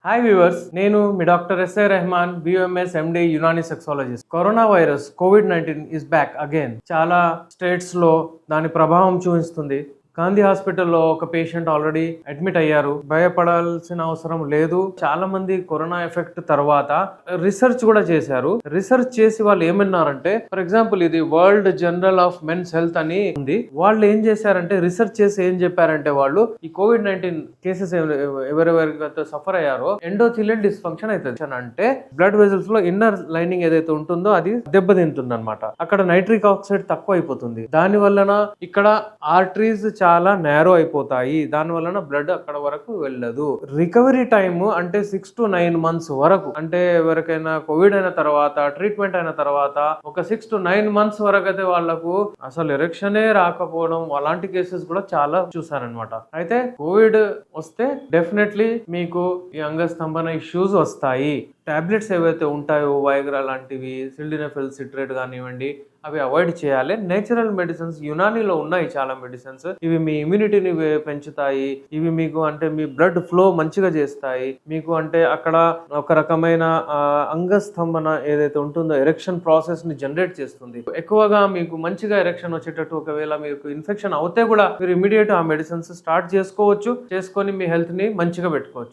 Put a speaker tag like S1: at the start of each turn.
S1: Hi viewers, నేను మీ doctor SI Rehman, BMS MD Unani sexologist. Corona virus కోవిడ్-19 ఇస్ బ్యాక్ అగైన్. చాలా స్టేట్స్ లో దాని ప్రభావం చూపిస్తుంది. గాంధీ హాస్పిటల్లో ఒక పేషెంట్ ఆల్రెడీ అడ్మిట్ అయ్యారు. భయపడాల్సిన అవసరం లేదు. చాలా మంది కరోనా ఎఫెక్ట్ తర్వాత రీసెర్చ్ కూడా చేశారు. రీసెర్చ్ చేసి వాళ్ళు ఏమన్నారంటే, ఫర్ ఎగ్జాంపుల్ ఇది world journal of men's health అని ఉంది. వాళ్ళు ఏం చేశారంటే రీసెర్చ్ చేసి ఏం చెప్పారంటే, వాళ్ళు ఈ కోవిడ్-19 కేసెస్ ఎవరెవరికైతే సఫర్ అయ్యారో ఎండోథెలియల్ డిస్ఫంక్షన్ అవుతుంది. అంటే బ్లడ్ వెజల్స్ లో ఇన్నర్ లైనింగ్ ఏదైతే ఉంటుందో అది దెబ్బతింటుంది అనమాట. అక్కడ నైట్రిక్ ఆక్సైడ్ తక్కువ అయిపోతుంది. దాని వలన ఇక్కడ ఆర్టరీస్ చాలా నేరో అయిపోతాయి. దాని వలన బ్లడ్ అక్కడ వరకు వెళ్ళదు. రికవరీ టైమ్ అంటే 6 to 9 months వరకు, అంటే ఎవరికైనా కోవిడ్ అయిన తర్వాత ట్రీట్మెంట్ అయిన తర్వాత ఒక 6 to 9 months వరకు అయితే వాళ్ళకు అసలు ఎరెక్షనే రాకపోవడం, అలాంటి కేసెస్ కూడా చాలా చూసారనమాట. అయితే కోవిడ్ వస్తే డెఫినెట్లీ మీకు ఈ అంగస్తంభన ఇష్యూస్ వస్తాయి. టాబ్లెట్స్ ఏవైతే ఉంటాయో వైగ్రా లాంటివి, సిల్డినఫిల్ సిట్రేట్ కానివ్వండి, అవి అవాయిడ్ చేయాలి. నేచురల్ మెడిసిన్స్ యునానీలో ఉన్నాయి చాలా మెడిసిన్స్. ఇవి మీ ఇమ్యూనిటీని పెంచుతాయి. ఇవి మీకు అంటే మీ బ్లడ్ ఫ్లో మంచిగా చేస్తాయి. మీకు అంటే అక్కడ ఒక రకమైన అంగస్తంభన ఏదైతే ఉంటుందో ఎరెక్షన్ ప్రాసెస్ ని జనరేట్ చేస్తుంది. ఎక్కువగా మీకు మంచిగా ఎరెక్షన్ వచ్చేటట్టు ఒకవేళ మీకు ఇన్ఫెక్షన్ అవుతే కూడా మీరు ఇమీడియట్ ఆ మెడిసిన్స్ స్టార్ట్ చేసుకోవచ్చు. చేసుకొని మీ హెల్త్ ని మంచిగా పెట్టుకోవచ్చు.